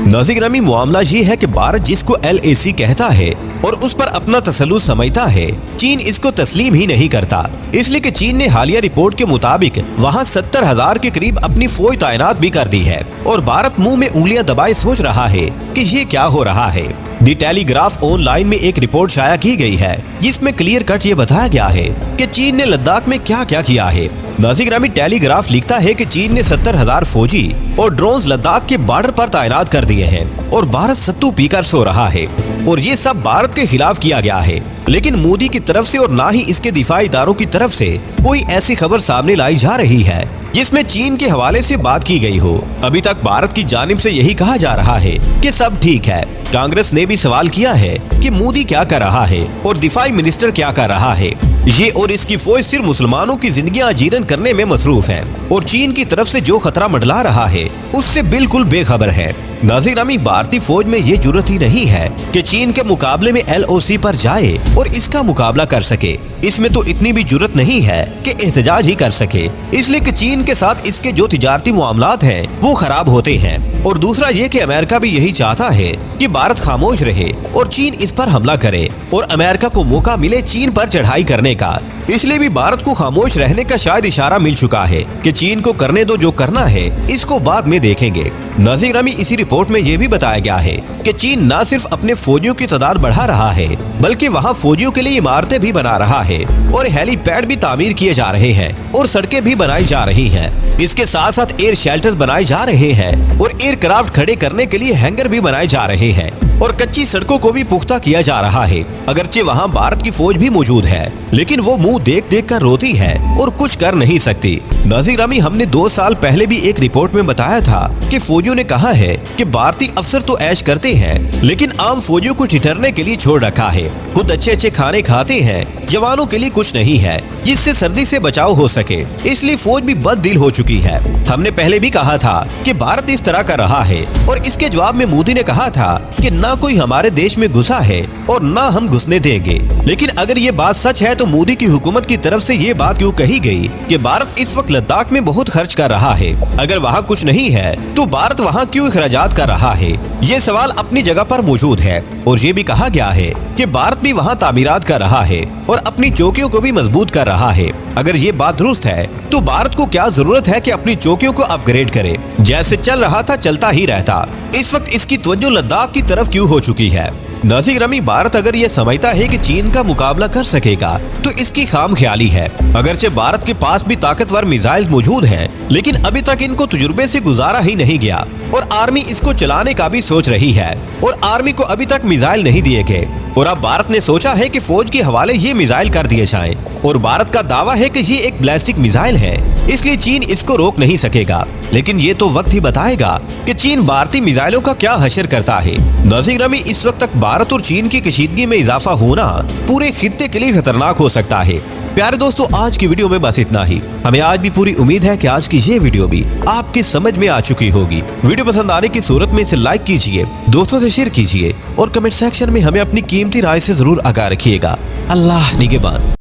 नाज़िर-ग्रामी मामला ये है कि भारत जिसको LAC कहता है और उस पर अपना तसल्लुत समझता है, चीन इसको तस्लीम ही नहीं करता। इसलिए कि चीन ने हालिया रिपोर्ट के मुताबिक वहाँ 70,000 के करीब अपनी फौज तैनात भी कर दी है और भारत मुंह में उंगलियां दबाए सोच रहा है कि ये क्या हो रहा है। दी टेलीग्राफ ऑनलाइन में एक रिपोर्ट शाया की गई है जिसमें क्लियर कट ये बताया गया है कि चीन ने लद्दाख में क्या क्या किया है। नाज़िर-ग्रामी टेलीग्राफ लिखता है कि चीन ने 70,000 फौजी और ड्रोन्स लद्दाख के बॉर्डर पर तैनात कर दिए हैं और भारत सत्तू पीकर सो रहा है और ये सब भारत के खिलाफ किया गया है। लेकिन मोदी की तरफ से और ना ही इसके दिफाई इदारों की तरफ से कोई ऐसी खबर सामने लाई जा रही है जिसमें चीन के हवाले से बात की गई हो। अभी तक भारत की जानिब से यही कहा जा रहा है कि सब ठीक है। कांग्रेस ने भी सवाल किया है कि मोदी क्या कर रहा है और दिफाई मिनिस्टर क्या कर रहा है। ये और इसकी फौज सिर्फ मुसलमानों की जिंदगियां जीरन करने में मसरूफ है और चीन की तरफ से जो खतरा मंडला रहा है उससे बिल्कुल बेखबर है। नाज़िर-ग्रामी भारतीय फौज में ये जुर्रत ही नहीं है कि चीन के मुकाबले में LOC पर जाए और इसका मुकाबला कर सके। इसमें तो इतनी भी जुर्रत नहीं है कि एहतजाज ही कर सके, इसलिए कि चीन के साथ इसके जो तिजारती मामलात हैं वो खराब होते हैं। और दूसरा ये कि अमेरिका भी यही चाहता है कि भारत खामोश रहे और चीन इस पर हमला करे और अमेरिका को मौका मिले चीन पर चढ़ाई करने का। इसलिए भी भारत को खामोश रहने का शायद इशारा मिल चुका है कि चीन को करने दो, जो करना है इसको बाद में देखेंगे। नाज़िर-ग्रामी इसी रिपोर्ट में ये भी बताया गया है कि चीन न सिर्फ अपने फौजियों की तादाद बढ़ा रहा है बल्कि वहाँ फौजियों के लिए इमारतें भी बना रहा है और हेलीपैड भी तामीर किए जा रहे हैं और सड़कें भी बनाई जा रही हैं। इसके साथ साथ एयर शेल्टर बनाए जा रहे हैं और एयरक्राफ्ट खड़े करने के लिए हैंगर भी बनाए जा रहे हैं और कच्ची सड़कों को भी पुख्ता किया जा रहा है। अगरचे वहाँ भारत की फौज भी मौजूद है लेकिन वो मुंह देख देख कर रोती है और कुछ कर नहीं सकती। नाज़िर-ग्रामी हमने 2 साल पहले भी एक रिपोर्ट में बताया था कि फौजियों ने कहा है कि भारतीय अफसर तो ऐश करते हैं लेकिन आम फौजियों को ठिठुरने के लिए छोड़ रखा है। खुद अच्छे अच्छे खाने खाते हैं, जवानों के लिए कुछ नहीं है जिससे सर्दी से बचाव हो सके। इसलिए फौज भी बददिल हो चुकी है। हमने पहले भी कहा था कि भारत इस तरह का रहा है और इसके जवाब में मोदी ने कहा था कि ना कोई हमारे देश में घुसा है और ना हम घुसने देंगे। लेकिन अगर ये बात सच है तो मोदी की हुकूमत की तरफ से ये बात क्यों कही गई कि भारत इस वक्त लद्दाख में बहुत खर्च कर रहा है? अगर वहाँ कुछ नहीं है तो भारत वहाँ क्यों अखराजात कर रहा है? ये सवाल अपनी जगह पर मौजूद है। और ये भी कहा गया है कि भारत भी वहाँ तामीरात कर रहा है और अपनी चौकियों को भी मजबूत कर रहा है। अगर ये बात दुरुस्त है तो भारत को क्या जरूरत है कि अपनी चौकियों को अपग्रेड करे? जैसे चल रहा था चलता ही रहता। इस वक्त इसकी तवज्जो लद्दाख की तरफ क्यों हो चुकी है? नाज़िर-ग्रामी भारत अगर ये समझता है कि चीन का मुकाबला कर सकेगा तो इसकी खामख्याली है। अगरचे भारत के पास भी ताकतवर मिसाइल मौजूद हैं लेकिन अभी तक इनको तजुर्बे से गुजारा ही नहीं गया और आर्मी इसको चलाने का भी सोच रही है और आर्मी को अभी तक मिसाइल नहीं दिए गए और अब भारत ने सोचा है कि फौज के हवाले ये मिसाइल कर दिए जाएं और भारत का दावा है कि ये एक बैलिस्टिक मिसाइल है, इसलिए चीन इसको रोक नहीं सकेगा। लेकिन ये तो वक्त ही बताएगा कि चीन भारतीय मिसाइलों का क्या हशर करता है। नाज़िर-ग्रामी इस वक्त तक भारत और चीन की कशीदगी में इजाफा होना पूरे खित्ते के लिए खतरनाक हो सकता है। प्यारे दोस्तों, आज की वीडियो में बस इतना ही। हमें आज भी पूरी उम्मीद है कि आज की ये वीडियो भी आपकी समझ में आ चुकी होगी। वीडियो पसंद आने की सूरत में इसे लाइक कीजिए, दोस्तों से शेयर कीजिए और कमेंट सेक्शन में हमें अपनी कीमती राय से जरूर आगाह रखिएगा। अल्लाह निगहबान।